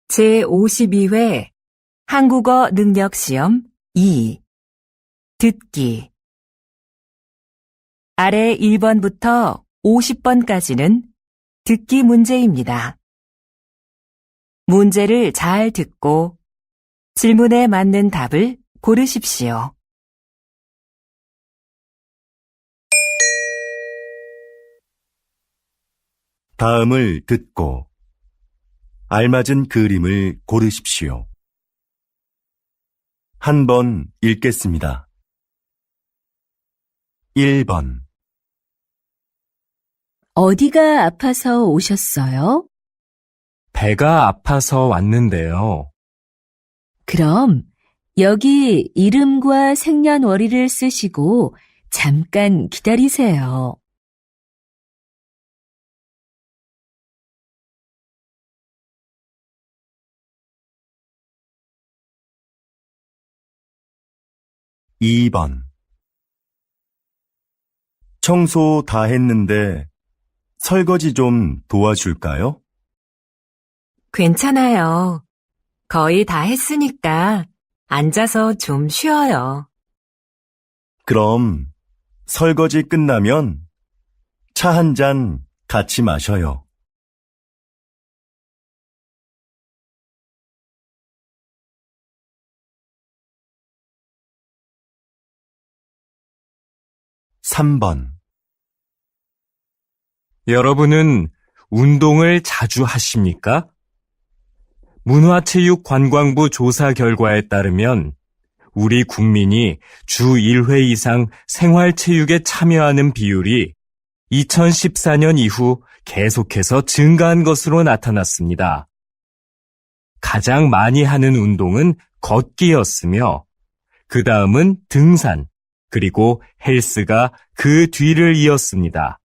제52회 한국어 능력 시험 2 듣기 아래 1번부터 50번까지는 듣기 문제입니다. 문제를 잘 듣고 질문에 맞는 답을 고르십시오. 다음을 듣고 알맞은 그림을 고르십시오. 한 번 읽겠습니다. 1번 어디가 아파서 오셨어요? 배가 아파서 왔는데요. 그럼 여기 이름과 생년월일을 쓰시고 잠깐 기다리세요. 2번 청소 다 했는데 설거지 좀 도와줄까요? 괜찮아요. 거의 다 했으니까 앉아서 좀 쉬어요. 그럼 설거지 끝나면 차 한 잔 같이 마셔요. 3번 여러분은 운동을 자주 하십니까? 문화체육관광부 조사 결과에 따르면 우리 국민이 주 1회 이상 생활체육에 참여하는 비율이 2014년 이후 계속해서 증가한 것으로 나타났습니다. 가장 많이 하는 운동은 걷기였으며 그 다음은 등산, 그리고 헬스가 그 뒤를 이었습니다.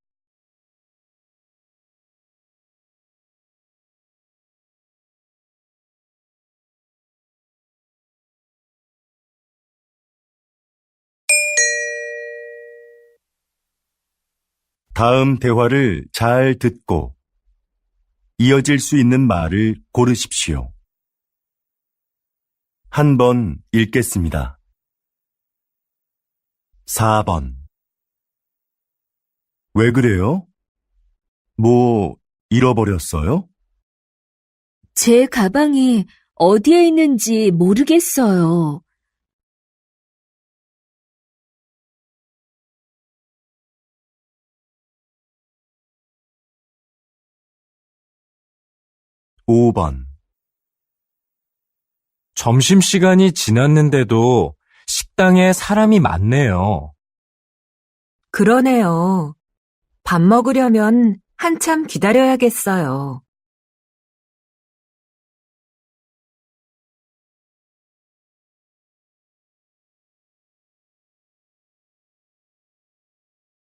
다음 대화를 잘 듣고 이어질 수 있는 말을 고르십시오. 한 번 읽겠습니다. 4번 왜 그래요? 뭐 잃어버렸어요? 제 가방이 어디에 있는지 모르겠어요. 5번 점심시간이 지났는데도 식당에 사람이 많네요. 그러네요. 밥 먹으려면 한참 기다려야겠어요.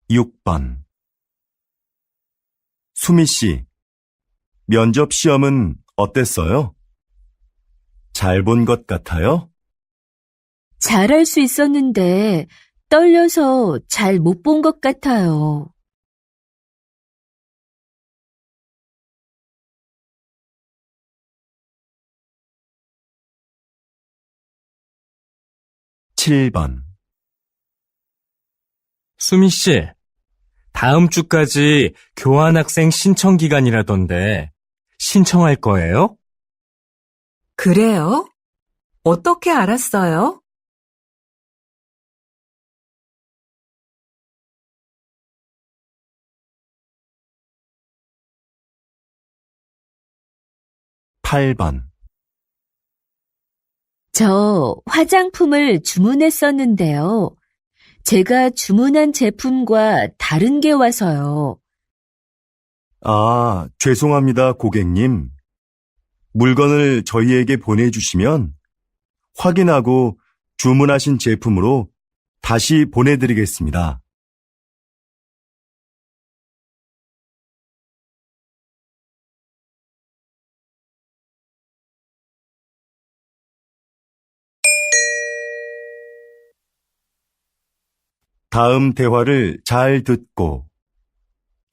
6번 수미 씨, 면접 시험은 어땠어요? 잘 본 것 같아요? 잘할 수 있었는데 떨려서 잘 못 본 것 같아요. 7번 수미 씨, 다음 주까지 교환학생 신청 기간이라던데 신청할 거예요? 그래요? 어떻게 알았어요? 8번 저 화장품을 주문했었는데요. 제가 주문한 제품과 다른 게 와서요. 아, 죄송합니다, 고객님. 물건을 저희에게 보내주시면 확인하고 주문하신 제품으로 다시 보내드리겠습니다. 다음 대화를 잘 듣고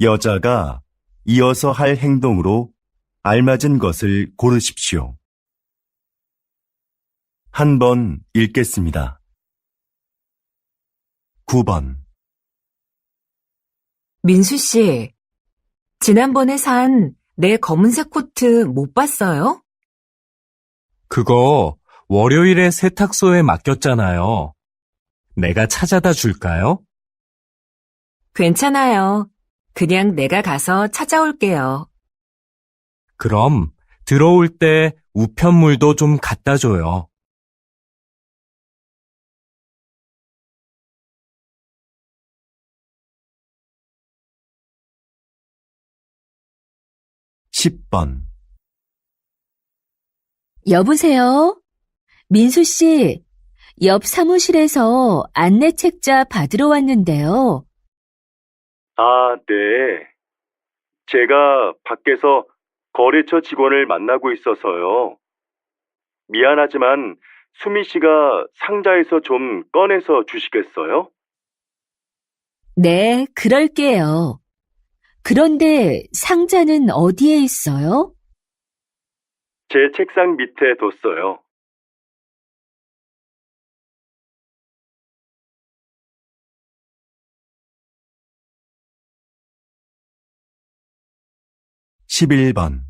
여자가 이어서 할 행동으로 알맞은 것을 고르십시오. 한 번 읽겠습니다. 9번. 민수 씨, 지난번에 산 내 검은색 코트 못 봤어요? 그거 월요일에 세탁소에 맡겼잖아요. 내가 찾아다 줄까요? 괜찮아요. 그냥 내가 가서 찾아올게요. 그럼 들어올 때 우편물도 좀 갖다 줘요. 10번. 여보세요? 민수 씨, 옆 사무실에서 안내 책자 받으러 왔는데요. 아, 네. 제가 밖에서 거래처 직원을 만나고 있어서요. 미안하지만 수미 씨가 상자에서 좀 꺼내서 주시겠어요? 네, 그럴게요. 그런데 상자는 어디에 있어요? 제 책상 밑에 뒀어요. 11번.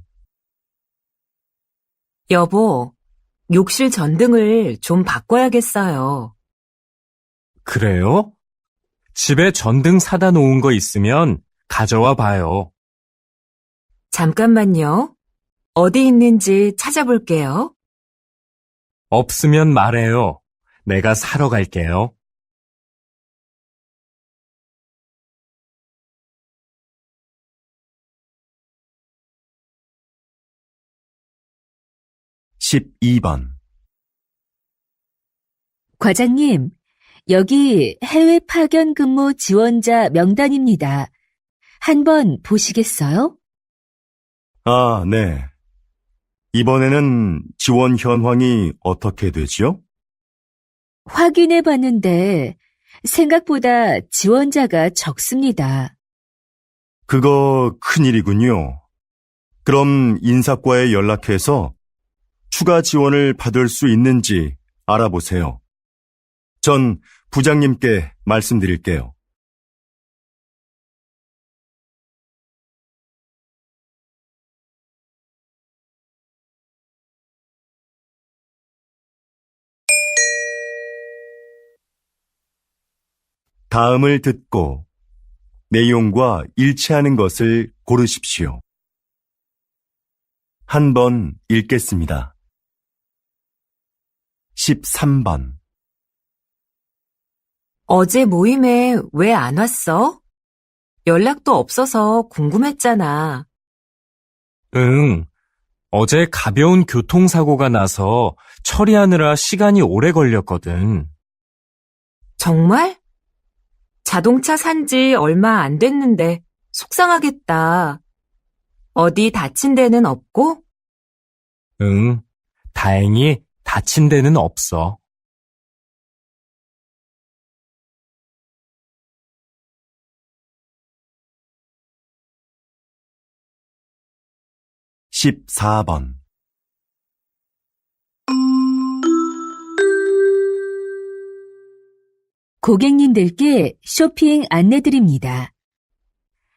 여보, 욕실 전등을 좀 바꿔야겠어요. 그래요? 집에 전등 사다 놓은 거 있으면 가져와 봐요. 잠깐만요. 어디 있는지 찾아볼게요. 없으면 말해요. 내가 사러 갈게요. 12번. 과장님, 여기 해외 파견 근무 지원자 명단입니다. 한번 보시겠어요? 아, 네. 이번에는 지원 현황이 어떻게 되지요? 확인해 봤는데 생각보다 지원자가 적습니다. 그거 큰일이군요. 그럼 인사과에 연락해서 추가 지원을 받을 수 있는지 알아보세요. 전 부장님께 말씀드릴게요. '다음을 듣고 내용과 일치하는 것을 고르십시오. 한 번 읽겠습니다. 13번. 어제 모임에 왜 안 왔어? 연락도 없어서 궁금했잖아. 응. 어제 가벼운 교통사고가 나서 처리하느라 시간이 오래 걸렸거든. 정말? 자동차 산지 얼마 안 됐는데 속상하겠다. 어디 다친 데는 없고? 응. 다행히 다친 데는 없어. 14번. 고객님들께 쇼핑 안내드립니다.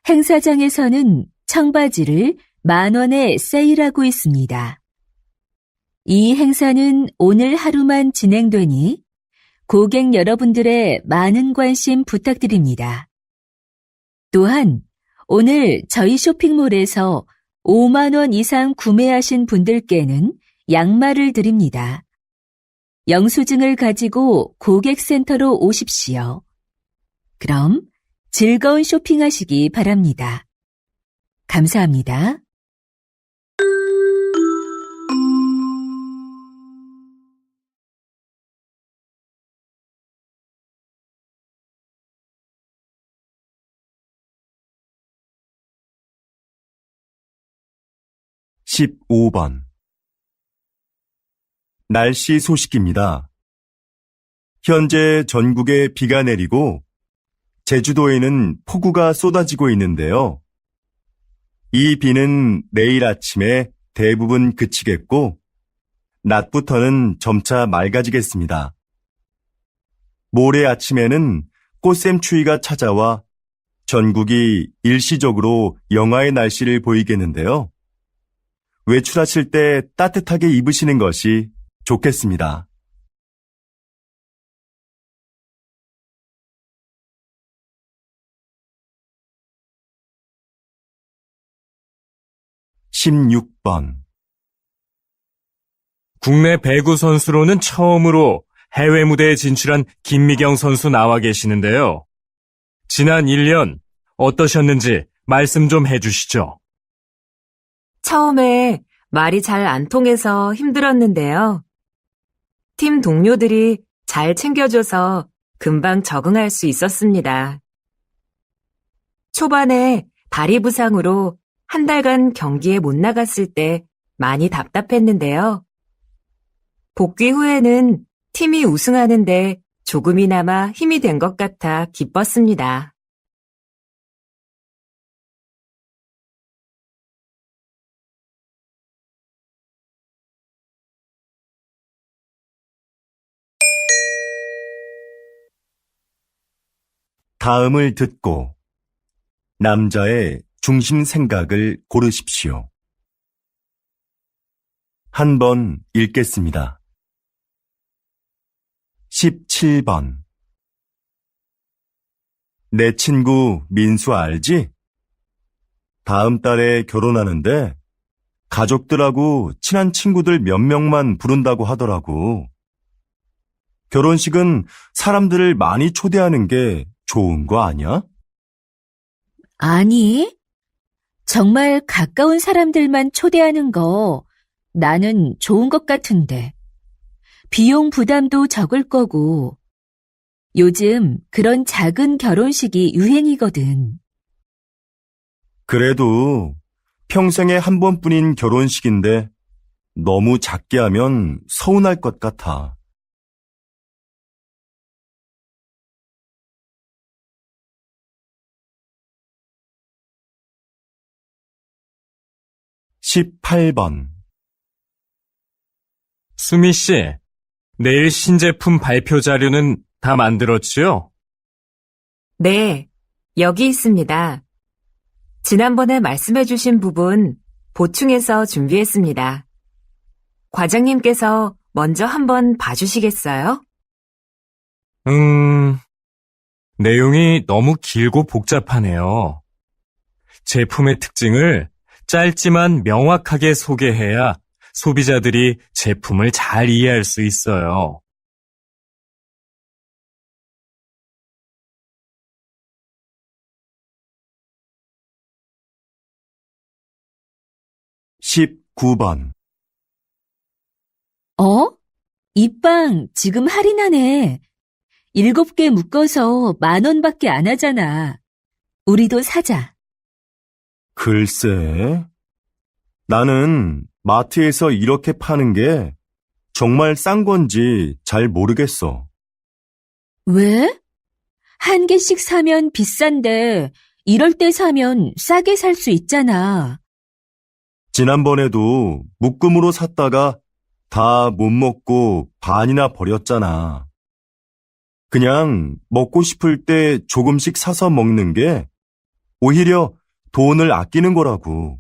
행사장에서는 청바지를 10,000원에 세일하고 있습니다. 이 행사는 오늘 하루만 진행되니 고객 여러분들의 많은 관심 부탁드립니다. 또한 오늘 저희 쇼핑몰에서 5만 원 이상 구매하신 분들께는 양말을 드립니다. 영수증을 가지고 고객센터로 오십시오. 그럼 즐거운 쇼핑하시기 바랍니다. 감사합니다. 십오 번 날씨 소식입니다. 현재 전국에 비가 내리고 제주도에는 폭우가 쏟아지고 있는데요. 이 비는 내일 아침에 대부분 그치겠고 낮부터는 점차 맑아지겠습니다. 모레 아침에는 꽃샘추위가 찾아와 전국이 일시적으로 영하의 날씨를 보이겠는데요. 외출하실 때 따뜻하게 입으시는 것이 좋겠습니다. 십육 번 국내 배구 선수로는 처음으로 해외 무대에 진출한 김미경 선수 나와 계시는데요. 지난 1년 어떠셨는지 말씀 좀 해주시죠. 처음에 말이 잘 안 통해서 힘들었는데요. 팀 동료들이 잘 챙겨줘서 금방 적응할 수 있었습니다. 초반에 다리 부상으로 한 달간 경기에 못 나갔을 때 많이 답답했는데요. 복귀 후에는 팀이 우승하는데 조금이나마 힘이 된 것 같아 기뻤습니다. 다음을 듣고 남자의 중심 생각을 고르십시오. 한 번 읽겠습니다. 17번 내 친구 민수 알지? 다음 달에 결혼하는데 가족들하고 친한 친구들 몇 명만 부른다고 하더라고. 결혼식은 사람들을 많이 초대하는 게 좋은 거 아니야? 아니, 정말 가까운 사람들만 초대하는 거 나는 좋은 것 같은데. 비용 부담도 적을 거고, 요즘 그런 작은 결혼식이 유행이거든. 그래도 평생에 한 번뿐인 결혼식인데 너무 작게 하면 서운할 것 같아. 18번 수미 씨, 내일 신제품 발표 자료는 다 만들었지요? 네, 여기 있습니다. 지난번에 말씀해주신 부분 보충해서 준비했습니다. 과장님께서 먼저 한번 봐주시겠어요? 내용이 너무 길고 복잡하네요. 제품의 특징을 짧지만 명확하게 소개해야 소비자들이 제품을 잘 이해할 수 있어요. 19번 이 빵 지금 할인하네. 7개 묶어서 10,000원밖에 안 하잖아. 우리도 사자. 글쎄, 나는 마트에서 이렇게 파는 게 정말 싼 건지 잘 모르겠어. 왜? 한 개씩 사면 비싼데 이럴 때 사면 싸게 살 수 있잖아. 지난번에도 묶음으로 샀다가 다 못 먹고 반이나 버렸잖아. 그냥 먹고 싶을 때 조금씩 사서 먹는 게 오히려 돈을 아끼는 거라고.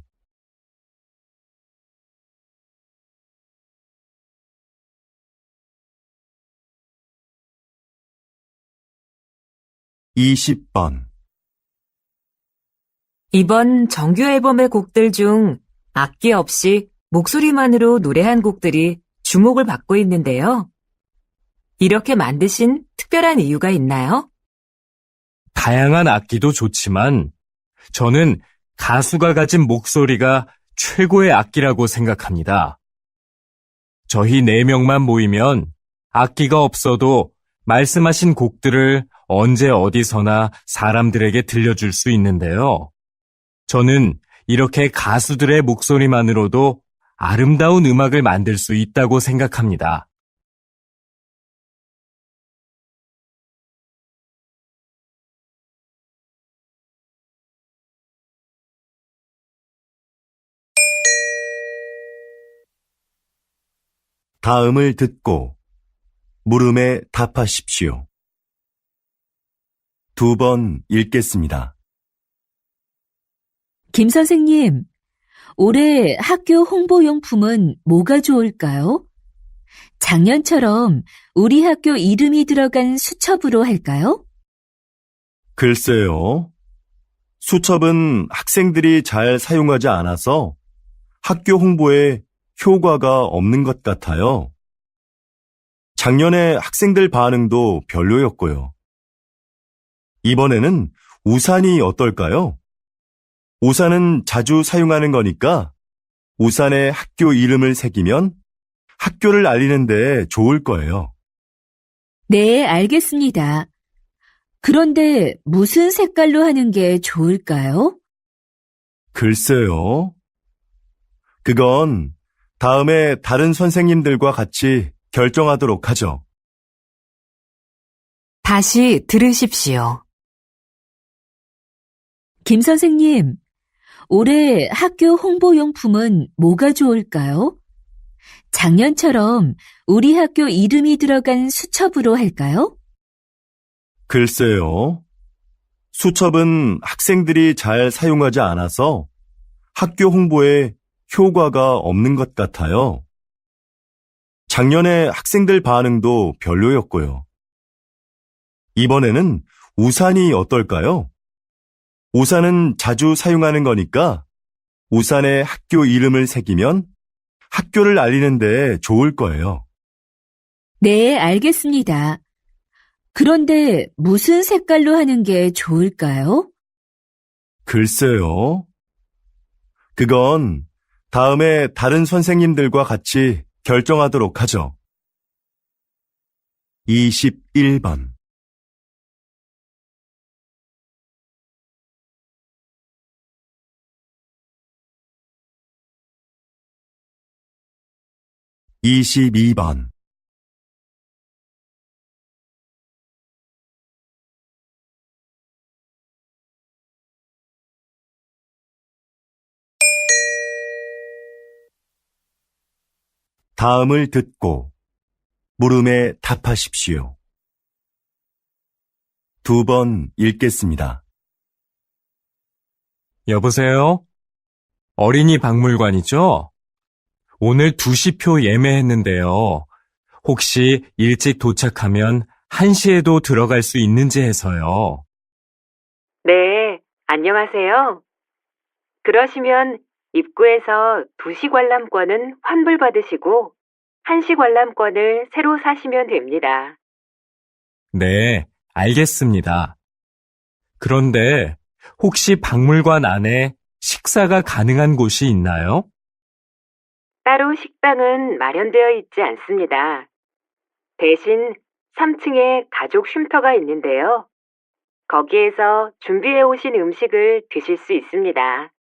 20번 이번 정규 앨범의 곡들 중 악기 없이 목소리만으로 노래한 곡들이 주목을 받고 있는데요. 이렇게 만드신 특별한 이유가 있나요? 다양한 악기도 좋지만 저는 가수가 가진 목소리가 최고의 악기라고 생각합니다. 저희 4명만 모이면 악기가 없어도 말씀하신 곡들을 언제 어디서나 사람들에게 들려줄 수 있는데요. 저는 이렇게 가수들의 목소리만으로도 아름다운 음악을 만들 수 있다고 생각합니다. 다음을 듣고 물음에 답하십시오. 2번 읽겠습니다. 김 선생님, 올해 학교 홍보용품은 뭐가 좋을까요? 작년처럼 우리 학교 이름이 들어간 수첩으로 할까요? 글쎄요. 수첩은 학생들이 잘 사용하지 않아서 학교 홍보에 효과가 없는 것 같아요. 작년에 학생들 반응도 별로였고요. 이번에는 우산이 어떨까요? 우산은 자주 사용하는 거니까 우산에 학교 이름을 새기면 학교를 알리는 데 좋을 거예요. 네, 알겠습니다. 그런데 무슨 색깔로 하는 게 좋을까요? 글쎄요. 그건 다음에 다른 선생님들과 같이 결정하도록 하죠. 다시 들으십시오. 김 선생님, 올해 학교 홍보용품은 뭐가 좋을까요? 작년처럼 우리 학교 이름이 들어간 수첩으로 할까요? 글쎄요. 수첩은 학생들이 잘 사용하지 않아서 학교 홍보에 효과가 없는 것 같아요. 작년에 학생들 반응도 별로였고요. 이번에는 우산이 어떨까요? 우산은 자주 사용하는 거니까 우산에 학교 이름을 새기면 학교를 알리는 데 좋을 거예요. 네, 알겠습니다. 그런데 무슨 색깔로 하는 게 좋을까요? 글쎄요. 그건 다음에 다른 선생님들과 같이 결정하도록 하죠. 21번 22번 다음을 듣고 물음에 답하십시오. 2번 읽겠습니다. 여보세요? 어린이 박물관이죠? 오늘 2시표 예매했는데요. 혹시 일찍 도착하면 1시에도 들어갈 수 있는지 해서요. 네, 안녕하세요. 그러시면 입구에서 2시 관람권은 환불받으시고 1시 관람권을 새로 사시면 됩니다. 네, 알겠습니다. 그런데 혹시 박물관 안에 식사가 가능한 곳이 있나요? 따로 식당은 마련되어 있지 않습니다. 대신 3층에 가족 쉼터가 있는데요. 거기에서 준비해 오신 음식을 드실 수 있습니다.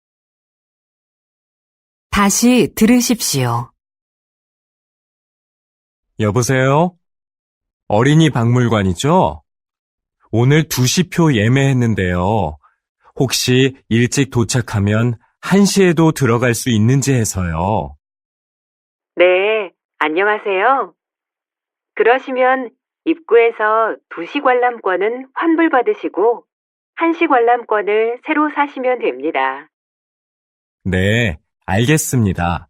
다시 들으십시오. 여보세요? 어린이 박물관이죠? 오늘 2시표 예매했는데요. 혹시 일찍 도착하면 1시에도 들어갈 수 있는지 해서요. 네, 안녕하세요. 그러시면 입구에서 2시 관람권은 환불받으시고 1시 관람권을 새로 사시면 됩니다. 네, 알겠습니다.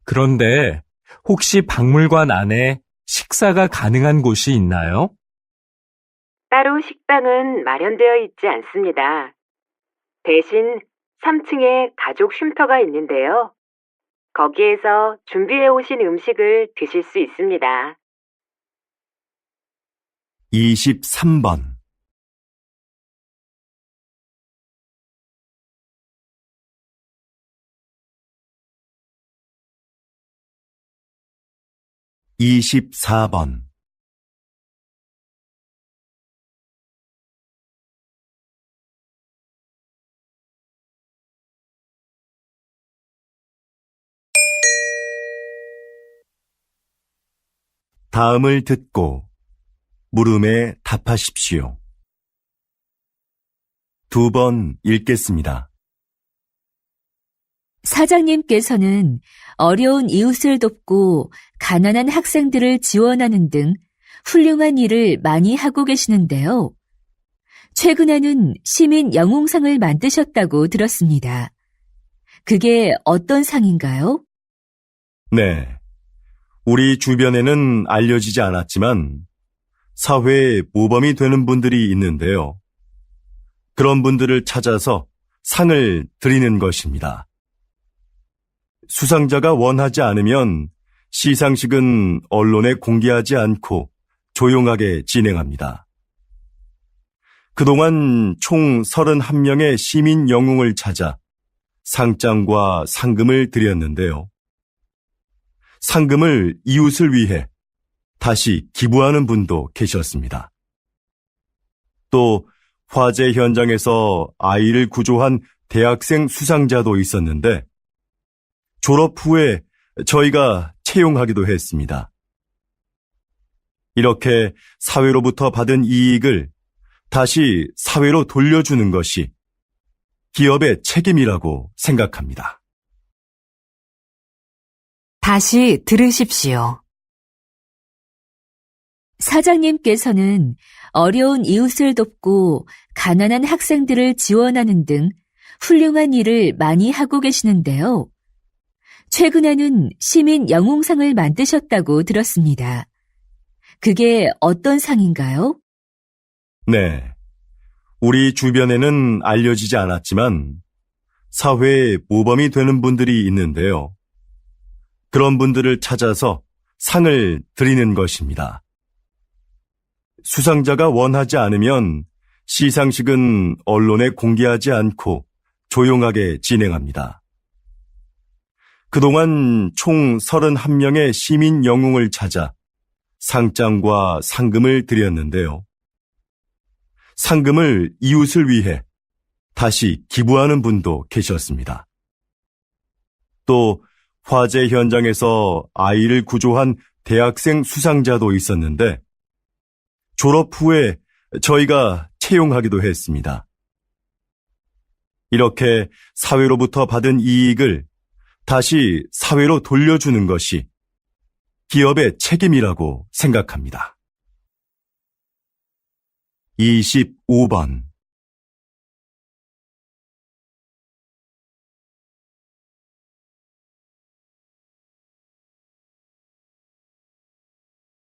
그런데 혹시 박물관 안에 식사가 가능한 곳이 있나요? 따로 식당은 마련되어 있지 않습니다. 대신 3층에 가족 쉼터가 있는데요. 거기에서 준비해 오신 음식을 드실 수 있습니다. 23번, 24번, '다음을 듣고 물음에 답하십시오. 2번 읽겠습니다. 사장님께서는 어려운 이웃을 돕고 가난한 학생들을 지원하는 등 훌륭한 일을 많이 하고 계시는데요. 최근에는 시민 영웅상을 만드셨다고 들었습니다. 그게 어떤 상인가요? 네. 우리 주변에는 알려지지 않았지만 사회에 모범이 되는 분들이 있는데요. 그런 분들을 찾아서 상을 드리는 것입니다. 수상자가 원하지 않으면 시상식은 언론에 공개하지 않고 조용하게 진행합니다. 그동안 총 31명의 시민 영웅을 찾아 상장과 상금을 드렸는데요. 상금을 이웃을 위해 다시 기부하는 분도 계셨습니다. 또 화재 현장에서 아이를 구조한 대학생 수상자도 있었는데 졸업 후에 저희가 채용하기도 했습니다. 이렇게 사회로부터 받은 이익을 다시 사회로 돌려주는 것이 기업의 책임이라고 생각합니다. 다시 들으십시오. 사장님께서는 어려운 이웃을 돕고 가난한 학생들을 지원하는 등 훌륭한 일을 많이 하고 계시는데요. 최근에는 시민 영웅상을 만드셨다고 들었습니다. 그게 어떤 상인가요? 네. 우리 주변에는 알려지지 않았지만 사회에 모범이 되는 분들이 있는데요. 그런 분들을 찾아서 상을 드리는 것입니다. 수상자가 원하지 않으면 시상식은 언론에 공개하지 않고 조용하게 진행합니다. 그동안 총 31명의 시민 영웅을 찾아 상장과 상금을 드렸는데요. 상금을 이웃을 위해 다시 기부하는 분도 계셨습니다. 또 화재 현장에서 아이를 구조한 대학생 수상자도 있었는데 졸업 후에 저희가 채용하기도 했습니다. 이렇게 사회로부터 받은 이익을 다시 사회로 돌려주는 것이 기업의 책임이라고 생각합니다. 25번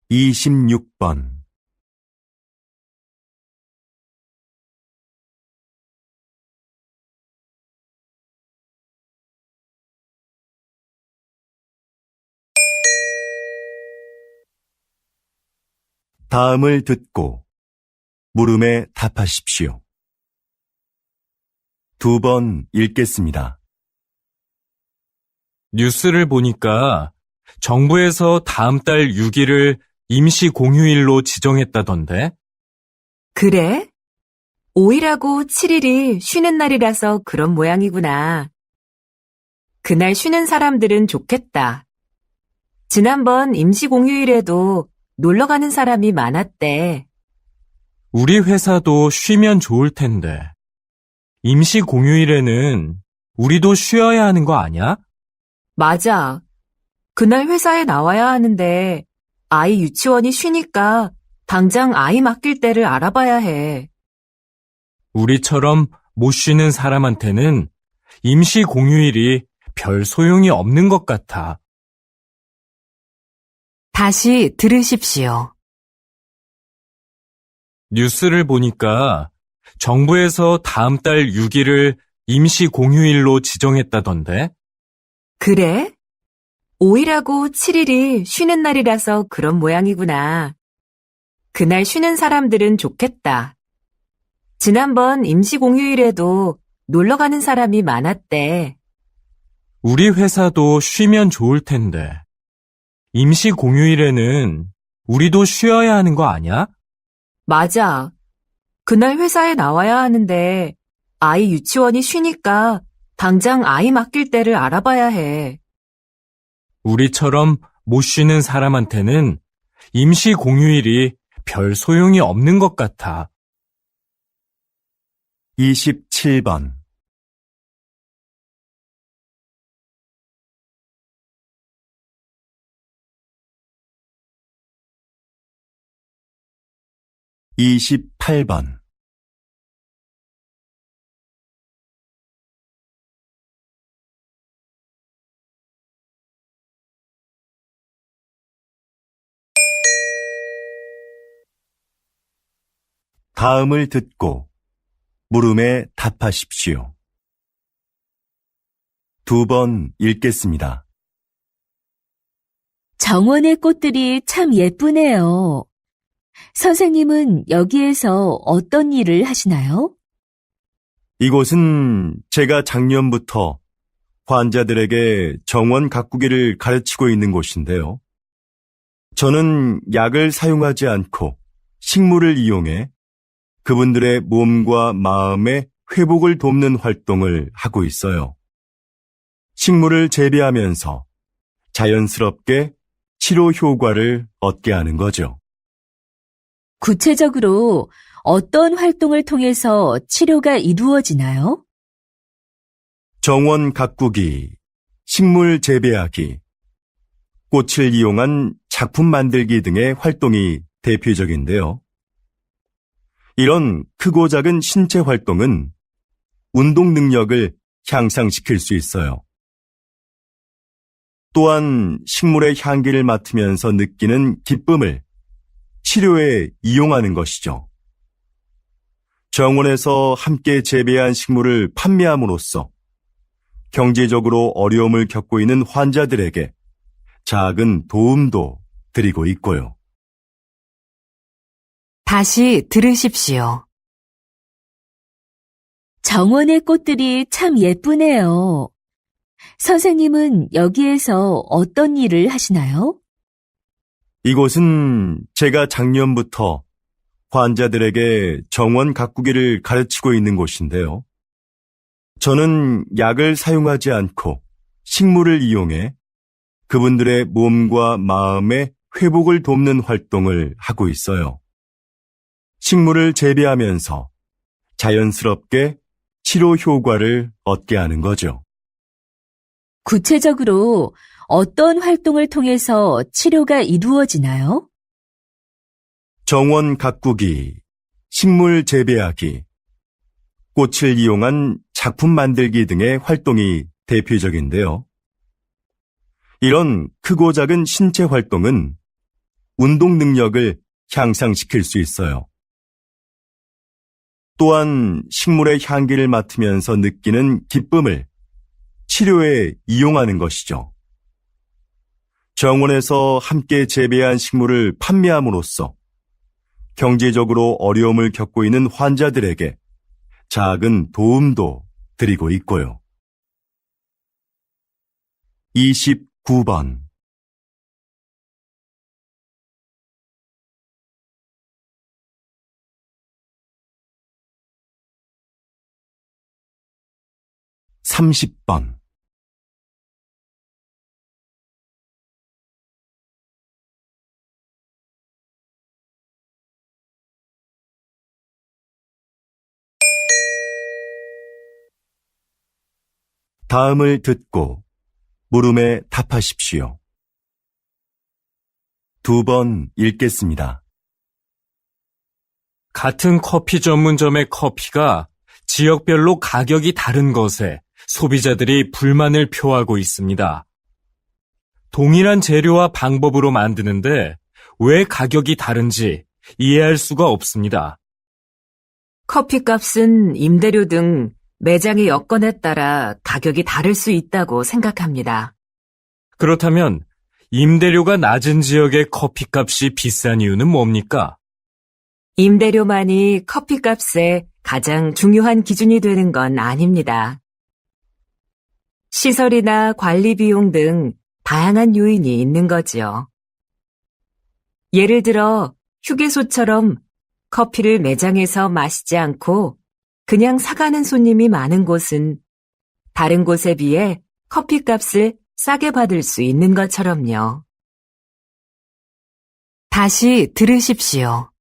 26번 '다음을 듣고 물음에 답하십시오. 2번 읽겠습니다. 뉴스를 보니까 정부에서 다음 달 6일을 임시 공휴일로 지정했다던데? 그래? 5일하고 7일이 쉬는 날이라서 그런 모양이구나. 그날 쉬는 사람들은 좋겠다. 지난번 임시공휴일에도 놀러 가는 사람이 많았대. 우리 회사도 쉬면 좋을 텐데. 임시 공휴일에는 우리도 쉬어야 하는 거 아니야? 맞아. 그날 회사에 나와야 하는데 아이 유치원이 쉬니까 당장 아이 맡길 때를 알아봐야 해. 우리처럼 못 쉬는 사람한테는 임시 공휴일이 별 소용이 없는 것 같아. 다시 들으십시오. 뉴스를 보니까 정부에서 다음 달 6일을 임시 공휴일로 지정했다던데? 그래? 5일하고 7일이 쉬는 날이라서 그런 모양이구나. 그날 쉬는 사람들은 좋겠다. 지난번 임시공휴일에도 놀러 가는 사람이 많았대. 우리 회사도 쉬면 좋을 텐데. 임시 공휴일에는 우리도 쉬어야 하는 거 아니야? 맞아. 그날 회사에 나와야 하는데 아이 유치원이 쉬니까 당장 아이 맡길 때를 알아봐야 해. 우리처럼 못 쉬는 사람한테는 임시 공휴일이 별 소용이 없는 것 같아. 27번. (28번) 다음을 듣고 물음에 답하십시오. 2번 읽겠습니다. 정원의 꽃들이 참 예쁘네요. 선생님은 여기에서 어떤 일을 하시나요? 이곳은 제가 작년부터 환자들에게 정원 가꾸기를 가르치고 있는 곳인데요. 저는 약을 사용하지 않고 식물을 이용해 그분들의 몸과 마음의 회복을 돕는 활동을 하고 있어요. 식물을 재배하면서 자연스럽게 치료 효과를 얻게 하는 거죠. 구체적으로 어떤 활동을 통해서 치료가 이루어지나요? 정원 가꾸기, 식물 재배하기, 꽃을 이용한 작품 만들기 등의 활동이 대표적인데요. 이런 크고 작은 신체 활동은 운동 능력을 향상시킬 수 있어요. 또한 식물의 향기를 맡으면서 느끼는 기쁨을 치료에 이용하는 것이죠. 정원에서 함께 재배한 식물을 판매함으로써 경제적으로 어려움을 겪고 있는 환자들에게 작은 도움도 드리고 있고요. 다시 들으십시오. 정원의 꽃들이 참 예쁘네요. 선생님은 여기에서 어떤 일을 하시나요? 이곳은 제가 작년부터 환자들에게 정원 가꾸기를 가르치고 있는 곳인데요. 저는 약을 사용하지 않고 식물을 이용해 그분들의 몸과 마음의 회복을 돕는 활동을 하고 있어요. 식물을 재배하면서 자연스럽게 치료 효과를 얻게 하는 거죠. 구체적으로 어떤 활동을 통해서 치료가 이루어지나요? 정원 가꾸기, 식물 재배하기, 꽃을 이용한 작품 만들기 등의 활동이 대표적인데요. 이런 크고 작은 신체 활동은 운동 능력을 향상시킬 수 있어요. 또한 식물의 향기를 맡으면서 느끼는 기쁨을 치료에 이용하는 것이죠. 정원에서 함께 재배한 식물을 판매함으로써 경제적으로 어려움을 겪고 있는 환자들에게 작은 도움도 드리고 있고요. 29번. (30번) 다음을 듣고 물음에 답하십시오. 2번 읽겠습니다. 같은 커피 전문점의 커피가 지역별로 가격이 다른 것에 소비자들이 불만을 표하고 있습니다. 동일한 재료와 방법으로 만드는데 왜 가격이 다른지 이해할 수가 없습니다. 커피값은 임대료 등 매장의 여건에 따라 가격이 다를 수 있다고 생각합니다. 그렇다면 임대료가 낮은 지역의 커피값이 비싼 이유는 뭡니까? 임대료만이 커피값의 가장 중요한 기준이 되는 건 아닙니다. 시설이나 관리 비용 등 다양한 요인이 있는 거지요. 예를 들어 휴게소처럼 커피를 매장에서 마시지 않고 그냥 사가는 손님이 많은 곳은 다른 곳에 비해 커피값을 싸게 받을 수 있는 것처럼요. 다시 들으십시오.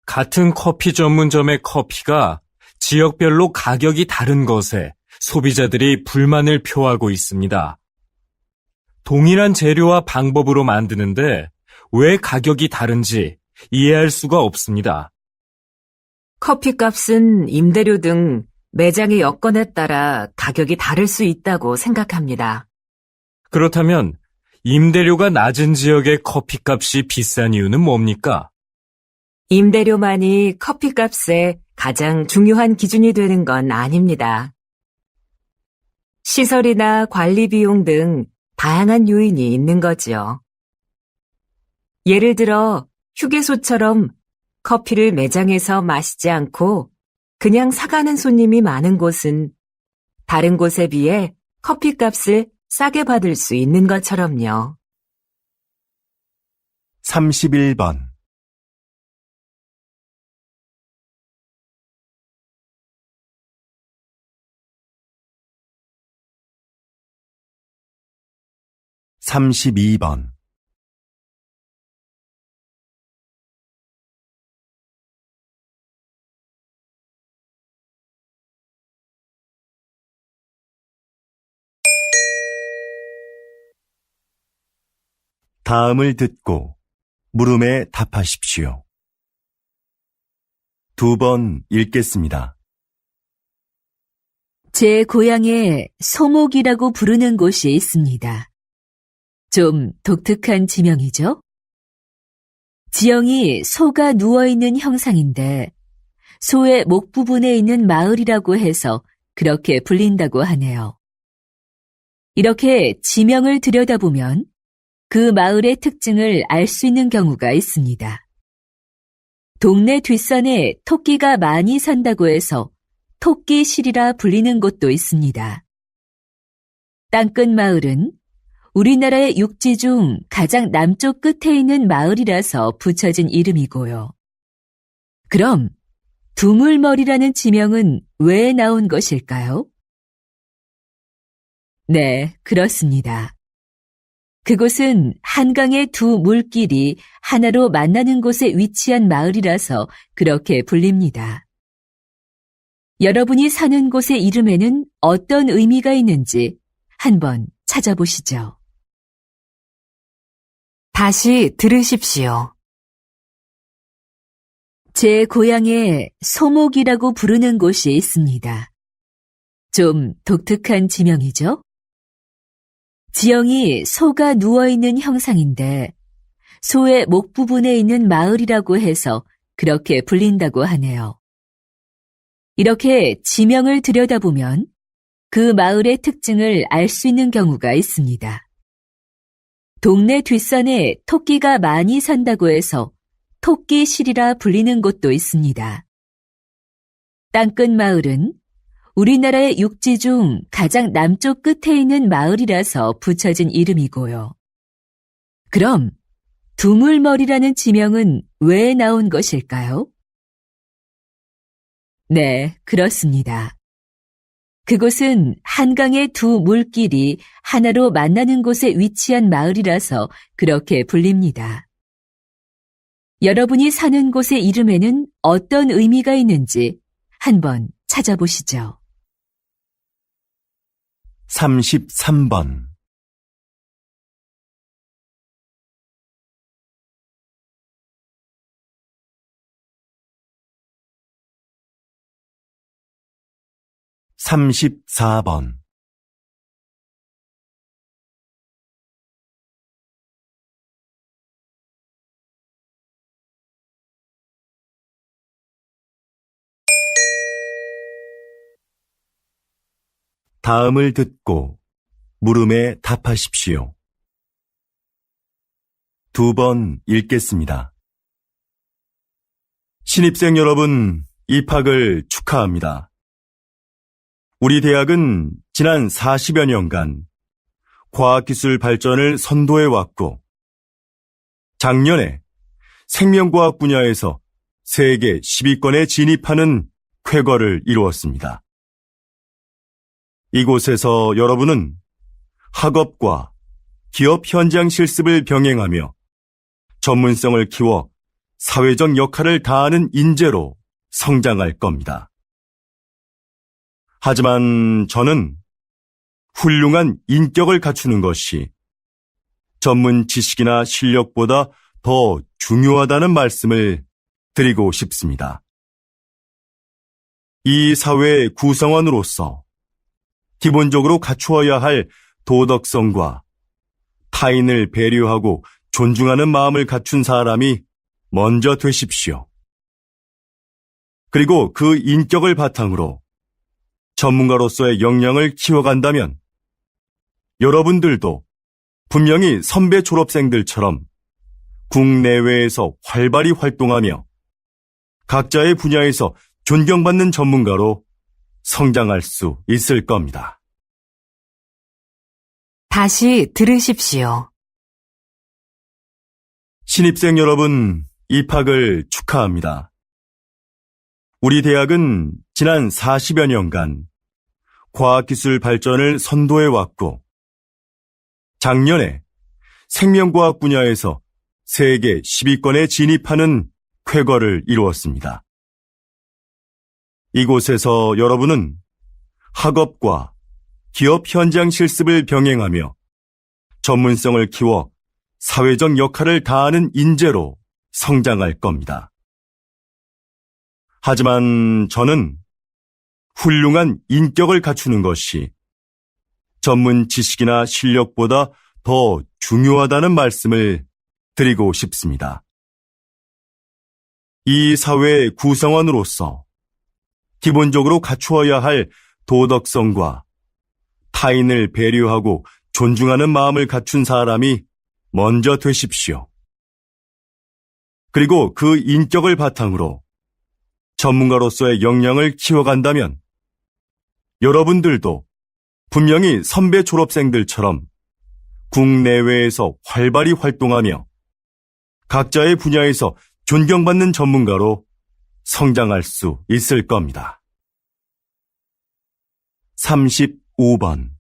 같은 커피 전문점의 커피가 지역별로 가격이 다른 것에 소비자들이 불만을 표하고 있습니다. 동일한 재료와 방법으로 만드는데 왜 가격이 다른지 이해할 수가 없습니다. 커피값은 임대료 등 매장의 여건에 따라 가격이 다를 수 있다고 생각합니다. 그렇다면 임대료가 낮은 지역의 커피값이 비싼 이유는 뭡니까? 임대료만이 커피값의 가장 중요한 기준이 되는 건 아닙니다. 시설이나 관리 비용 등 다양한 요인이 있는 거지요. 예를 들어 휴게소처럼 커피를 매장에서 마시지 않고 그냥 사가는 손님이 많은 곳은 다른 곳에 비해 커피값을 싸게 받을 수 있는 것처럼요. 31번. (32번) 다음을 듣고 물음에 답하십시오. 2번 읽겠습니다. 제 고향에 소목이라고 부르는 곳이 있습니다. 좀 독특한 지명이죠? 지형이 소가 누워있는 형상인데 소의 목 부분에 있는 마을이라고 해서 그렇게 불린다고 하네요. 이렇게 지명을 들여다보면 그 마을의 특징을 알 수 있는 경우가 있습니다. 동네 뒷산에 토끼가 많이 산다고 해서 토끼실이라 불리는 곳도 있습니다. 땅끝 마을은 우리나라의 육지 중 가장 남쪽 끝에 있는 마을이라서 붙여진 이름이고요. 그럼 두물머리라는 지명은 왜 나온 것일까요? 네, 그렇습니다. 그곳은 한강의 두 물길이 하나로 만나는 곳에 위치한 마을이라서 그렇게 불립니다. 여러분이 사는 곳의 이름에는 어떤 의미가 있는지 한번 찾아보시죠. 다시 들으십시오. 제 고향에 소목이라고 부르는 곳이 있습니다. 좀 독특한 지명이죠? 지형이 소가 누워있는 형상인데 소의 목 부분에 있는 마을이라고 해서 그렇게 불린다고 하네요. 이렇게 지명을 들여다보면 그 마을의 특징을 알 수 있는 경우가 있습니다. 동네 뒷산에 토끼가 많이 산다고 해서 토끼실이라 불리는 곳도 있습니다. 땅끝 마을은 우리나라의 육지 중 가장 남쪽 끝에 있는 마을이라서 붙여진 이름이고요. 그럼 두물머리라는 지명은 왜 나온 것일까요? 네, 그렇습니다. 그곳은 한강의 두 물길이 하나로 만나는 곳에 위치한 마을이라서 그렇게 불립니다. 여러분이 사는 곳의 이름에는 어떤 의미가 있는지 한번 찾아보시죠. 33번. (34번) 다음을 듣고 물음에 답하십시오. 2번 읽겠습니다. 신입생 여러분, 입학을 축하합니다. 우리 대학은 지난 40여 년간 과학기술 발전을 선도해왔고, 작년에 생명과학 분야에서 세계 10위권에 진입하는 쾌거를 이루었습니다. 이곳에서 여러분은 학업과 기업 현장 실습을 병행하며 전문성을 키워 사회적 역할을 다하는 인재로 성장할 겁니다. 하지만 저는 훌륭한 인격을 갖추는 것이 전문 지식이나 실력보다 더 중요하다는 말씀을 드리고 싶습니다. 이 사회의 구성원으로서 기본적으로 갖추어야 할 도덕성과 타인을 배려하고 존중하는 마음을 갖춘 사람이 먼저 되십시오. 그리고 그 인격을 바탕으로 전문가로서의 역량을 키워간다면 여러분들도 분명히 선배 졸업생들처럼 국내외에서 활발히 활동하며 각자의 분야에서 존경받는 전문가로 성장할 수 있을 겁니다. 다시 들으십시오. 신입생 여러분, 입학을 축하합니다. 우리 대학은 지난 40여 년간 과학기술 발전을 선도해왔고, 작년에 생명과학 분야에서 세계 10위권에 진입하는 쾌거를 이루었습니다. 이곳에서 여러분은 학업과 기업 현장 실습을 병행하며 전문성을 키워 사회적 역할을 다하는 인재로 성장할 겁니다. 하지만 저는 훌륭한 인격을 갖추는 것이 전문 지식이나 실력보다 더 중요하다는 말씀을 드리고 싶습니다. 이 사회의 구성원으로서 기본적으로 갖추어야 할 도덕성과 타인을 배려하고 존중하는 마음을 갖춘 사람이 먼저 되십시오. 그리고 그 인격을 바탕으로 전문가로서의 역량을 키워간다면 여러분들도 분명히 선배 졸업생들처럼 국내외에서 활발히 활동하며 각자의 분야에서 존경받는 전문가로 성장할 수 있을 겁니다. 35번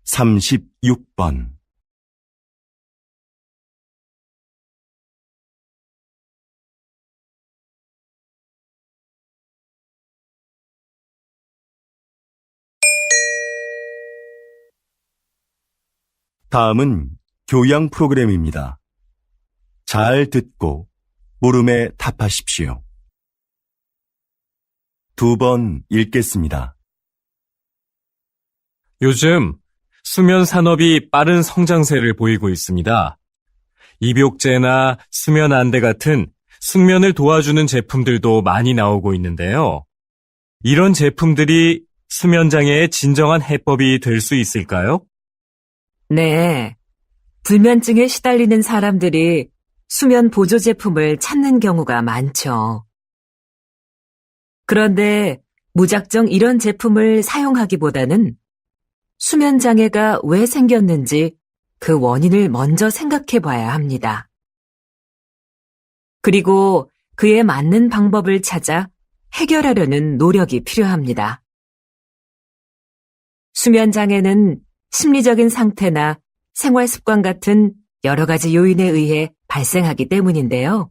36번 다음은 교양 프로그램입니다. 잘 듣고 물음에 답하십시오. 2번 읽겠습니다. 요즘 수면 산업이 빠른 성장세를 보이고 있습니다. 입욕제나 수면 안대 같은 숙면을 도와주는 제품들도 많이 나오고 있는데요. 이런 제품들이 수면 장애의 진정한 해법이 될 수 있을까요? 네. 불면증에 시달리는 사람들이 수면 보조 제품을 찾는 경우가 많죠. 그런데 무작정 이런 제품을 사용하기보다는 수면 장애가 왜 생겼는지 그 원인을 먼저 생각해 봐야 합니다. 그리고 그에 맞는 방법을 찾아 해결하려는 노력이 필요합니다. 수면 장애는 심리적인 상태나 생활 습관 같은 여러 가지 요인에 의해 발생하기 때문인데요.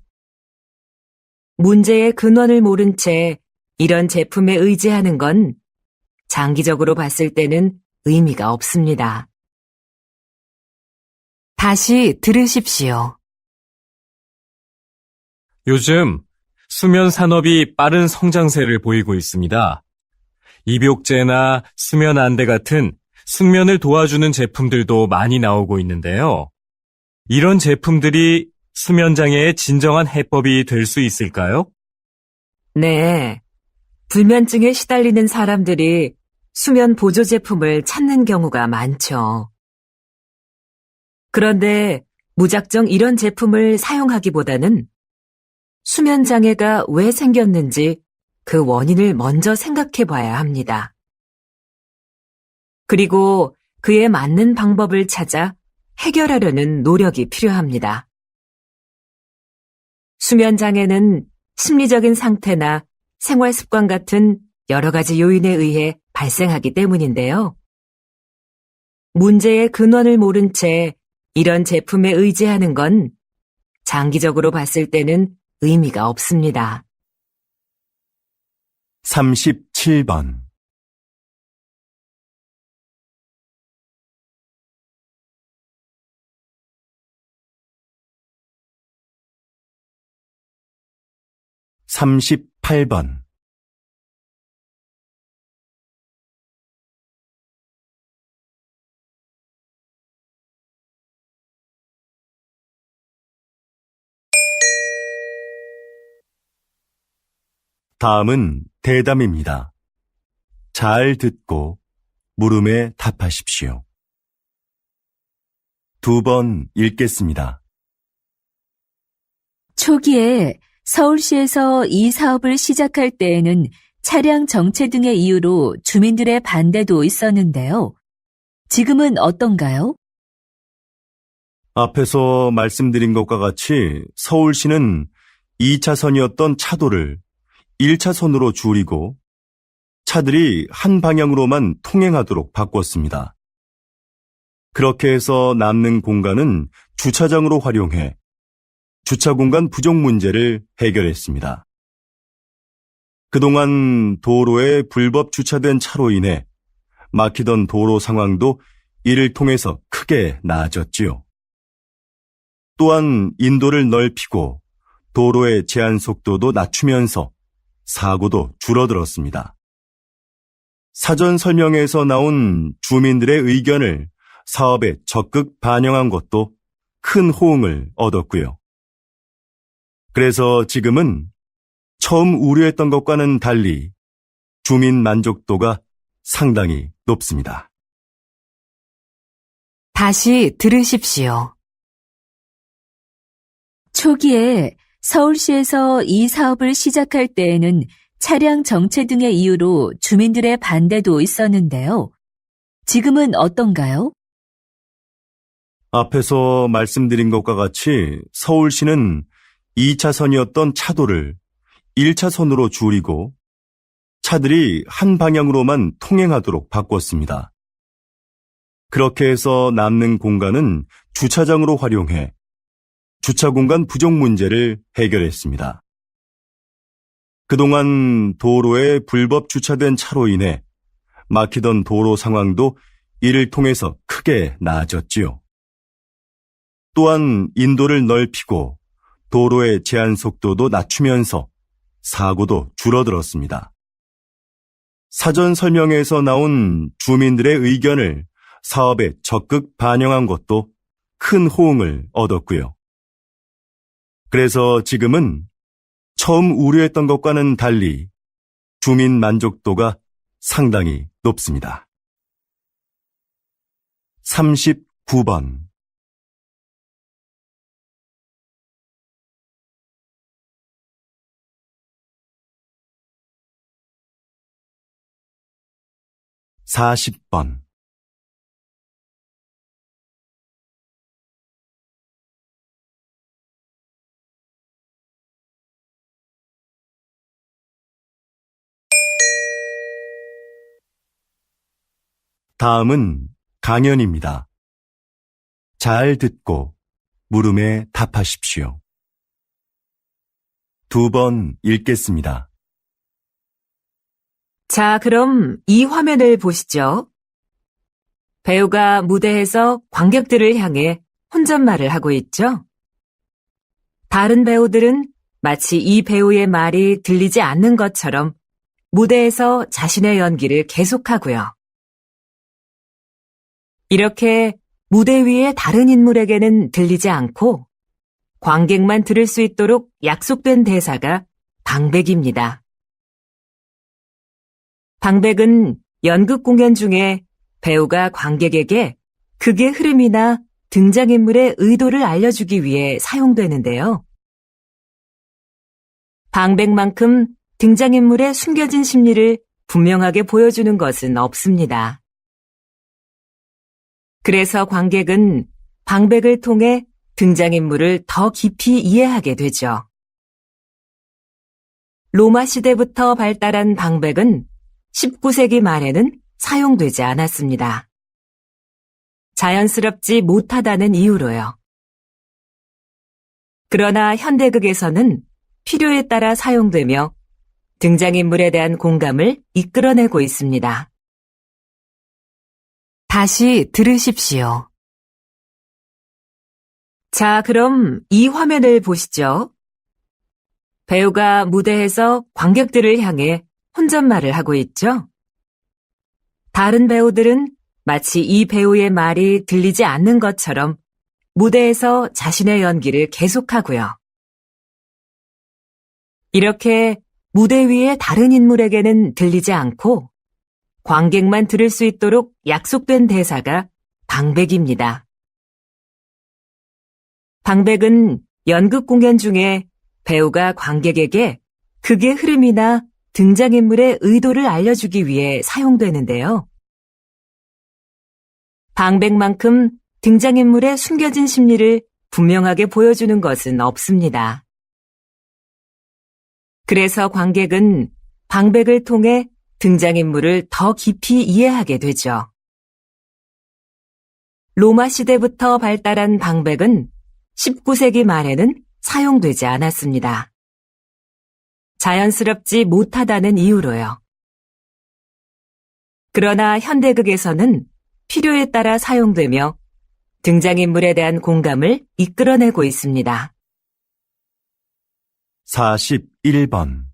문제의 근원을 모른 채 이런 제품에 의지하는 건 장기적으로 봤을 때는 의미가 없습니다. 다시 들으십시오. 요즘 수면 산업이 빠른 성장세를 보이고 있습니다. 입욕제나 수면 안대 같은 숙면을 도와주는 제품들도 많이 나오고 있는데요. 이런 제품들이 수면 장애의 진정한 해법이 될 수 있을까요? 네. 불면증에 시달리는 사람들이 수면 보조 제품을 찾는 경우가 많죠. 그런데 무작정 이런 제품을 사용하기보다는 수면 장애가 왜 생겼는지 그 원인을 먼저 생각해 봐야 합니다. 그리고 그에 맞는 방법을 찾아 해결하려는 노력이 필요합니다. 수면 장애는 심리적인 상태나 생활 습관 같은 여러 가지 요인에 의해 발생하기 때문인데요. 문제의 근원을 모른 채 이런 제품에 의지하는 건 장기적으로 봤을 때는 의미가 없습니다. 37번. (38번) 다음은 대담입니다. 잘 듣고 물음에 답하십시오. 2번 읽겠습니다. 초기에 서울시에서 이 사업을 시작할 때에는 차량 정체 등의 이유로 주민들의 반대도 있었는데요. 지금은 어떤가요? 앞에서 말씀드린 것과 같이 서울시는 2차선이었던 차도를 1차선으로 줄이고 차들이 한 방향으로만 통행하도록 바꿨습니다. 그렇게 해서 남는 공간은 주차장으로 활용해 주차 공간 부족 문제를 해결했습니다. 그동안 도로에 불법 주차된 차로 인해 막히던 도로 상황도 이를 통해서 크게 나아졌지요. 또한 인도를 넓히고 도로의 제한 속도도 낮추면서 사고도 줄어들었습니다. 사전 설명회에서 나온 주민들의 의견을 사업에 적극 반영한 것도 큰 호응을 얻었고요. 그래서 지금은 처음 우려했던 것과는 달리 주민 만족도가 상당히 높습니다. 다시 들으십시오. 초기에 서울시에서 이 사업을 시작할 때에는 차량 정체 등의 이유로 주민들의 반대도 있었는데요. 지금은 어떤가요? 앞에서 말씀드린 것과 같이 서울시는 2차선이었던 차도를 1차선으로 줄이고 차들이 한 방향으로만 통행하도록 바꿨습니다. 그렇게 해서 남는 공간은 주차장으로 활용해 주차 공간 부족 문제를 해결했습니다. 그동안 도로에 불법 주차된 차로 인해 막히던 도로 상황도 이를 통해서 크게 나아졌지요. 또한 인도를 넓히고 도로의 제한 속도도 낮추면서 사고도 줄어들었습니다. 사전 설명회에서 나온 주민들의 의견을 사업에 적극 반영한 것도 큰 호응을 얻었고요. 그래서 지금은 처음 우려했던 것과는 달리 주민 만족도가 상당히 높습니다. 39번. 40번. 다음은 강연입니다. 잘 듣고 물음에 답하십시오. 2번 읽겠습니다. 자, 그럼 이 화면을 보시죠. 배우가 무대에서 관객들을 향해 혼잣말을 하고 있죠. 다른 배우들은 마치 이 배우의 말이 들리지 않는 것처럼 무대에서 자신의 연기를 계속하고요. 이렇게 무대 위의 다른 인물에게는 들리지 않고 관객만 들을 수 있도록 약속된 대사가 방백입니다. 방백은 연극 공연 중에 배우가 관객에게 극의 흐름이나 등장인물의 의도를 알려주기 위해 사용되는데요. 방백만큼 등장인물의 숨겨진 심리를 분명하게 보여주는 것은 없습니다. 그래서 관객은 방백을 통해 등장인물을 더 깊이 이해하게 되죠. 로마 시대부터 발달한 방백은 19세기 말에는 사용되지 않았습니다. 자연스럽지 못하다는 이유로요. 그러나 현대극에서는 필요에 따라 사용되며 등장인물에 대한 공감을 이끌어내고 있습니다. 다시 들으십시오. 자, 그럼 이 화면을 보시죠. 배우가 무대에서 관객들을 향해 혼잣말을 하고 있죠. 다른 배우들은 마치 이 배우의 말이 들리지 않는 것처럼 무대에서 자신의 연기를 계속하고요. 이렇게 무대 위의 다른 인물에게는 들리지 않고 관객만 들을 수 있도록 약속된 대사가 방백입니다. 방백은 연극 공연 중에 배우가 관객에게 극의 흐름이나 등장인물의 의도를 알려주기 위해 사용되는데요. 방백만큼 등장인물의 숨겨진 심리를 분명하게 보여주는 것은 없습니다. 그래서 관객은 방백을 통해 등장인물을 더 깊이 이해하게 되죠. 로마 시대부터 발달한 방백은 19세기 말에는 사용되지 않았습니다. 자연스럽지 못하다는 이유로요. 그러나 현대극에서는 필요에 따라 사용되며 등장인물에 대한 공감을 이끌어내고 있습니다. 41번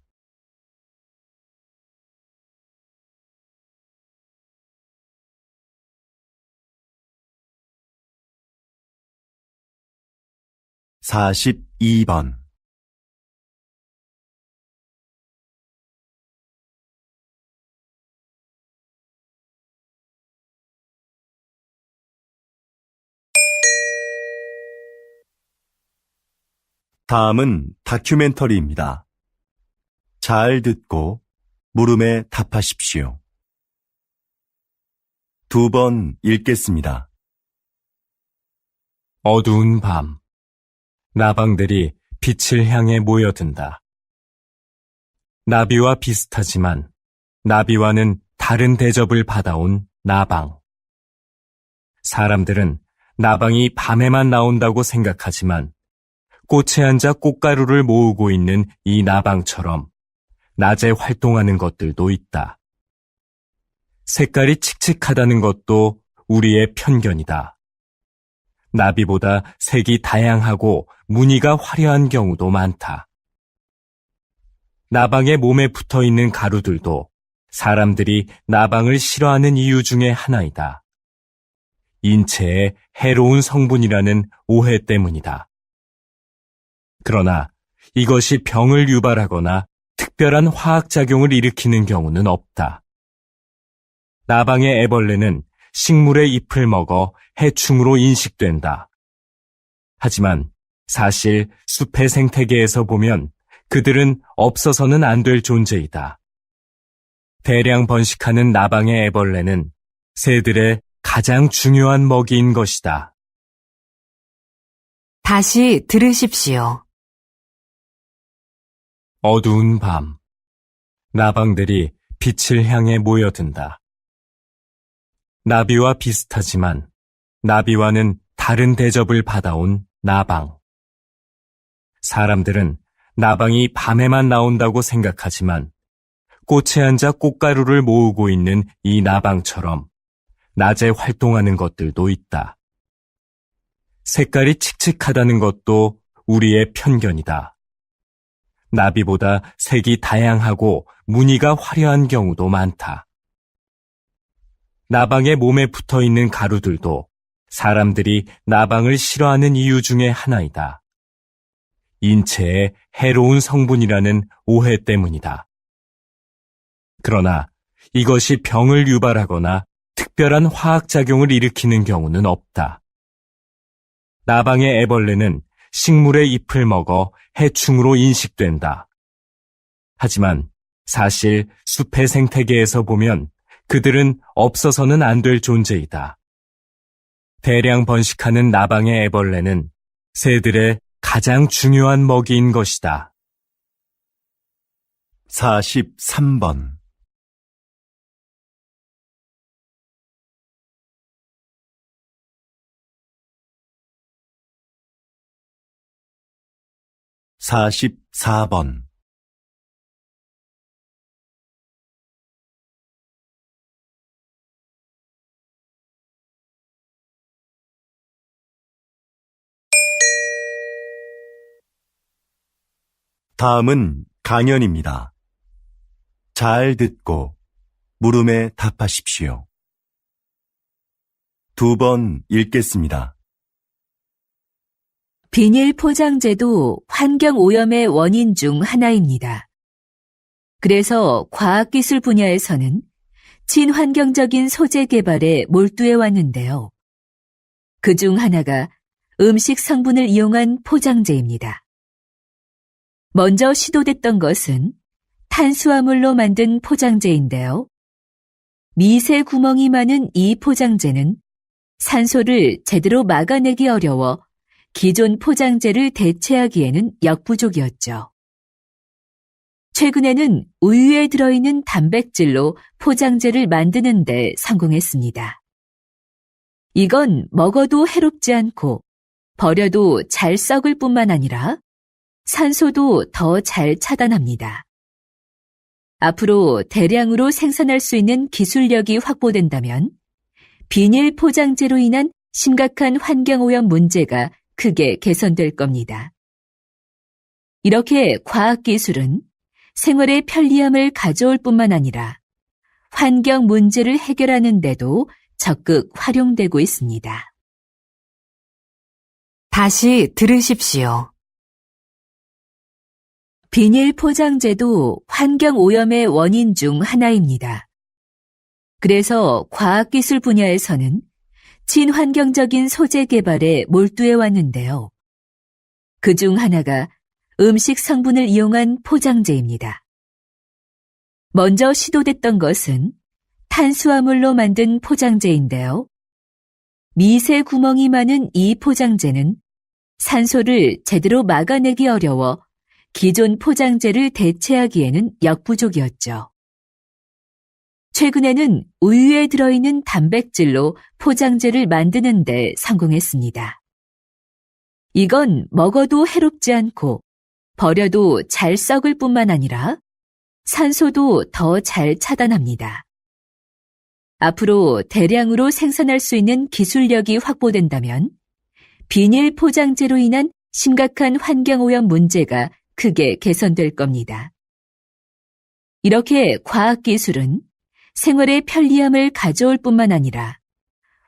42번 다음은 다큐멘터리입니다. 잘 듣고 물음에 답하십시오. 2번 읽겠습니다. 어두운 밤, 나방들이 빛을 향해 모여든다. 나비와 비슷하지만 나비와는 다른 대접을 받아온 나방. 사람들은 나방이 밤에만 나온다고 생각하지만 꽃에 앉아 꽃가루를 모으고 있는 이 나방처럼 낮에 활동하는 것들도 있다. 색깔이 칙칙하다는 것도 우리의 편견이다. 나비보다 색이 다양하고 무늬가 화려한 경우도 많다. 나방의 몸에 붙어 있는 가루들도 사람들이 나방을 싫어하는 이유 중에 하나이다. 인체에 해로운 성분이라는 오해 때문이다. 그러나 이것이 병을 유발하거나 특별한 화학작용을 일으키는 경우는 없다. 나방의 애벌레는 식물의 잎을 먹어 해충으로 인식된다. 하지만 사실 숲의 생태계에서 보면 그들은 없어서는 안 될 존재이다. 대량 번식하는 나방의 애벌레는 새들의 가장 중요한 먹이인 것이다. 다시 들으십시오. 어두운 밤, 나방들이 빛을 향해 모여든다. 나비와 비슷하지만 나비와는 다른 대접을 받아온 나방. 사람들은 나방이 밤에만 나온다고 생각하지만 꽃에 앉아 꽃가루를 모으고 있는 이 나방처럼 낮에 활동하는 것들도 있다. 색깔이 칙칙하다는 것도 우리의 편견이다. 나비보다 색이 다양하고 무늬가 화려한 경우도 많다. 나방의 몸에 붙어 있는 가루들도 사람들이 나방을 싫어하는 이유 중에 하나이다. 인체에 해로운 성분이라는 오해 때문이다. 그러나 이것이 병을 유발하거나 특별한 화학작용을 일으키는 경우는 없다. 나방의 애벌레는 식물의 잎을 먹어 해충으로 인식된다. 하지만 사실 숲의 생태계에서 보면 그들은 없어서는 안 될 존재이다. 대량 번식하는 나방의 애벌레는 새들의 가장 중요한 먹이인 것이다. 43번. (44번) 다음은 강연입니다. 잘 듣고 물음에 답하십시오. 2번 읽겠습니다. 비닐 포장재도 환경 오염의 원인 중 하나입니다. 그래서 과학기술 분야에서는 친환경적인 소재 개발에 몰두해 왔는데요. 그 중 하나가 음식 성분을 이용한 포장재입니다. 먼저 시도됐던 것은 탄수화물로 만든 포장재인데요. 미세 구멍이 많은 이 포장재는 산소를 제대로 막아내기 어려워 기존 포장재를 대체하기에는 역부족이었죠. 최근에는 우유에 들어있는 단백질로 포장재를 만드는 데 성공했습니다. 이건 먹어도 해롭지 않고 버려도 잘 썩을 뿐만 아니라 산소도 더 잘 차단합니다. 앞으로 대량으로 생산할 수 있는 기술력이 확보된다면 비닐 포장재로 인한 심각한 환경오염 문제가 크게 개선될 겁니다. 이렇게 과학기술은 생활의 편리함을 가져올 뿐만 아니라 환경 문제를 해결하는 데도 적극 활용되고 있습니다. 다시 들으십시오. 비닐 포장재도 환경 오염의 원인 중 하나입니다. 그래서 과학기술 분야에서는 친환경적인 소재 개발에 몰두해 왔는데요. 그 중 하나가 음식 성분을 이용한 포장재입니다. 먼저 시도됐던 것은 탄수화물로 만든 포장재인데요. 미세 구멍이 많은 이 포장재는 산소를 제대로 막아내기 어려워 기존 포장재를 대체하기에는 역부족이었죠. 최근에는 우유에 들어있는 단백질로 포장재를 만드는 데 성공했습니다. 이건 먹어도 해롭지 않고 버려도 잘 썩을 뿐만 아니라 산소도 더 잘 차단합니다. 앞으로 대량으로 생산할 수 있는 기술력이 확보된다면 비닐 포장재로 인한 심각한 환경오염 문제가 크게 개선될 겁니다. 이렇게 과학기술은 생활의 편리함을 가져올 뿐만 아니라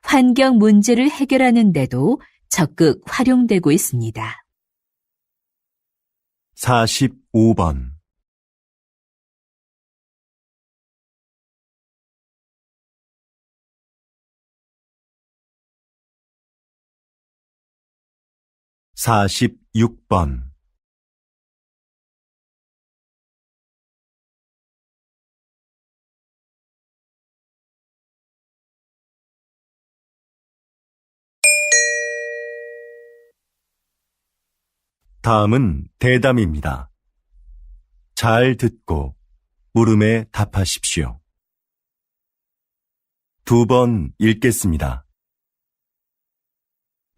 환경 문제를 해결하는 데도 적극 활용되고 있습니다. 45번. (46번) 다음은 대담입니다. 잘 듣고 물음에 답하십시오. 2번 읽겠습니다.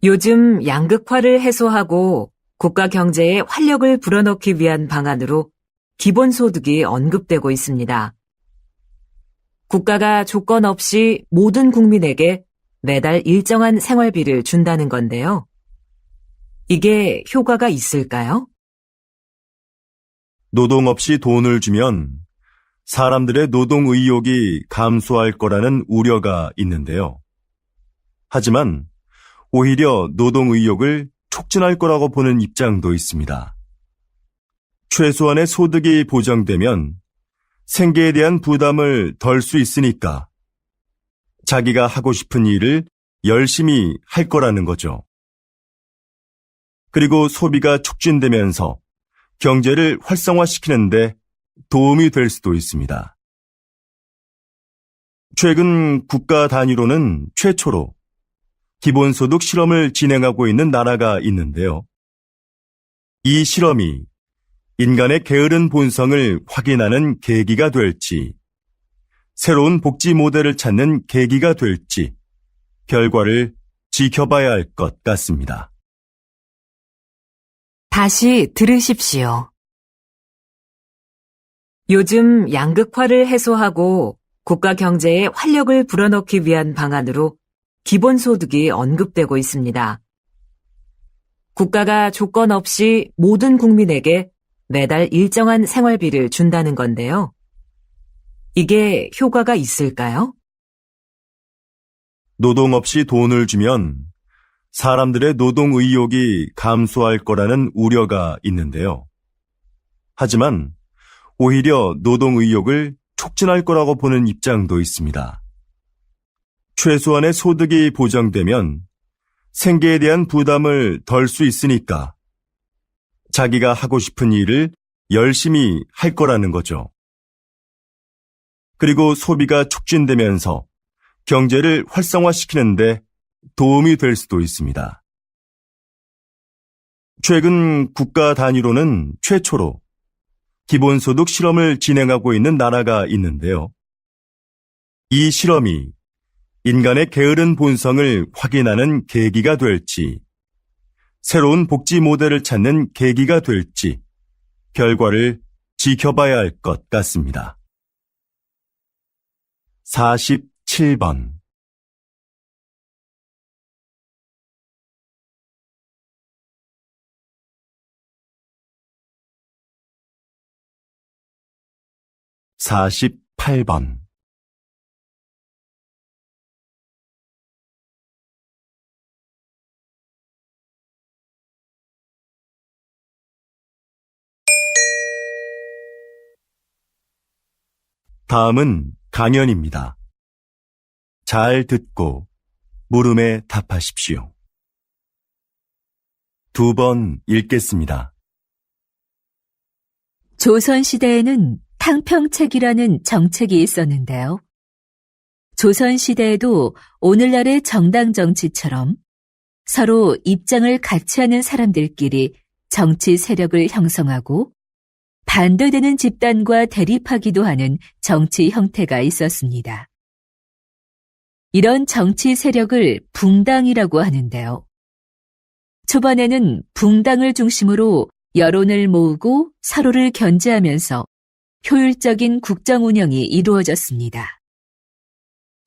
요즘 양극화를 해소하고 국가 경제에 활력을 불어넣기 위한 방안으로 기본소득이 언급되고 있습니다. 국가가 조건 없이 모든 국민에게 매달 일정한 생활비를 준다는 건데요. 이게 효과가 있을까요? 노동 없이 돈을 주면 사람들의 노동 의욕이 감소할 거라는 우려가 있는데요. 하지만 오히려 노동 의욕을 촉진할 거라고 보는 입장도 있습니다. 최소한의 소득이 보장되면 생계에 대한 부담을 덜 수 있으니까 자기가 하고 싶은 일을 열심히 할 거라는 거죠. 그리고 소비가 촉진되면서 경제를 활성화시키는데 도움이 될 수도 있습니다. 최근 국가 단위로는 최초로 기본소득 실험을 진행하고 있는 나라가 있는데요. 이 실험이 인간의 게으른 본성을 확인하는 계기가 될지, 새로운 복지 모델을 찾는 계기가 될지, 결과를 지켜봐야 할 것 같습니다. 다시 들으십시오. 요즘 양극화를 해소하고 국가 경제에 활력을 불어넣기 위한 방안으로 기본소득이 언급되고 있습니다. 국가가 조건 없이 모든 국민에게 매달 일정한 생활비를 준다는 건데요. 이게 효과가 있을까요? 노동 없이 돈을 주면 사람들의 노동 의욕이 감소할 거라는 우려가 있는데요. 하지만 오히려 노동 의욕을 촉진할 거라고 보는 입장도 있습니다. 최소한의 소득이 보장되면 생계에 대한 부담을 덜 수 있으니까 자기가 하고 싶은 일을 열심히 할 거라는 거죠. 그리고 소비가 촉진되면서 경제를 활성화시키는데 도움이 될 수도 있습니다. 최근 국가 단위로는 최초로 기본소득 실험을 진행하고 있는 나라가 있는데요. 이 실험이 인간의 게으른 본성을 확인하는 계기가 될지, 새로운 복지 모델을 찾는 계기가 될지, 결과를 지켜봐야 할 것 같습니다. 47번 48번 다음은 강연입니다. 잘 듣고 물음에 답하십시오. 2번 읽겠습니다. 조선시대에는 탕평책이라는 정책이 있었는데요. 조선시대에도 오늘날의 정당 정치처럼 서로 입장을 같이 하는 사람들끼리 정치 세력을 형성하고 반대되는 집단과 대립하기도 하는 정치 형태가 있었습니다. 이런 정치 세력을 붕당이라고 하는데요. 초반에는 붕당을 중심으로 여론을 모으고 서로를 견제하면서 효율적인 국정 운영이 이루어졌습니다.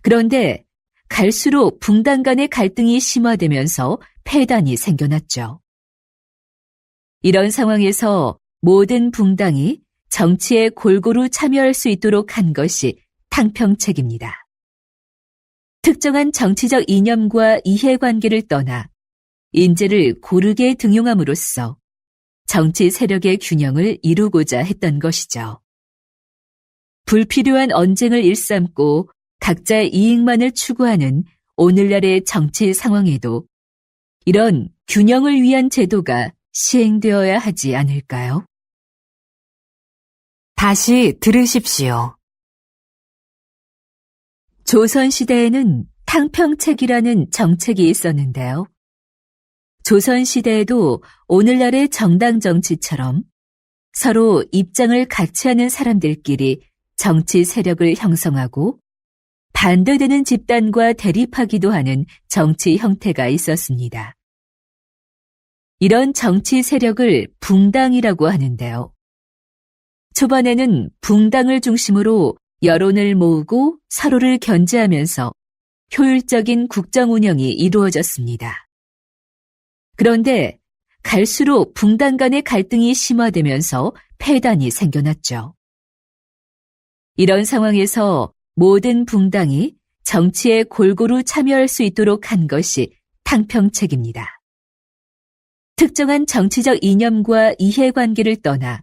그런데 갈수록 붕당 간의 갈등이 심화되면서 폐단이 생겨났죠. 이런 상황에서 모든 붕당이 정치에 골고루 참여할 수 있도록 한 것이 탕평책입니다. 특정한 정치적 이념과 이해관계를 떠나 인재를 고르게 등용함으로써 정치 세력의 균형을 이루고자 했던 것이죠. 불필요한 언쟁을 일삼고 각자의 이익만을 추구하는 오늘날의 정치 상황에도 이런 균형을 위한 제도가 시행되어야 하지 않을까요? 다시 들으십시오. 조선시대에는 탕평책이라는 정책이 있었는데요. 조선시대에도 오늘날의 정당 정치처럼 서로 입장을 같이 하는 사람들끼리 정치 세력을 형성하고 반대되는 집단과 대립하기도 하는 정치 형태가 있었습니다. 이런 정치 세력을 붕당이라고 하는데요. 초반에는 붕당을 중심으로 여론을 모으고 서로를 견제하면서 효율적인 국정 운영이 이루어졌습니다. 그런데 갈수록 붕당 간의 갈등이 심화되면서 폐단이 생겨났죠. 이런 상황에서 모든 붕당이 정치에 골고루 참여할 수 있도록 한 것이 탕평책입니다. 특정한 정치적 이념과 이해관계를 떠나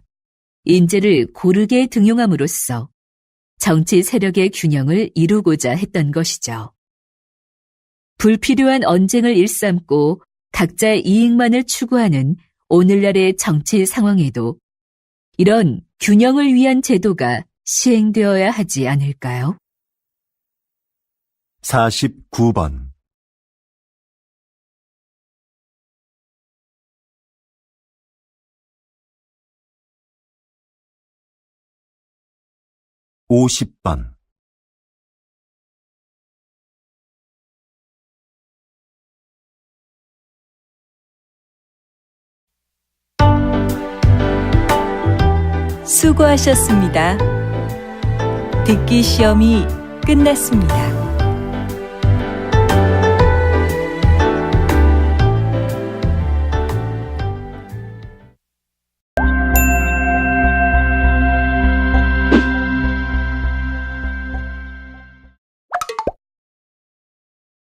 인재를 고르게 등용함으로써 정치 세력의 균형을 이루고자 했던 것이죠. 불필요한 언쟁을 일삼고 각자의 이익만을 추구하는 오늘날의 정치 상황에도 이런 균형을 위한 제도가 시행되어야 하지 않을까요? 49번 50번 '수고하셨습니다. 듣기 시험이 끝났습니다.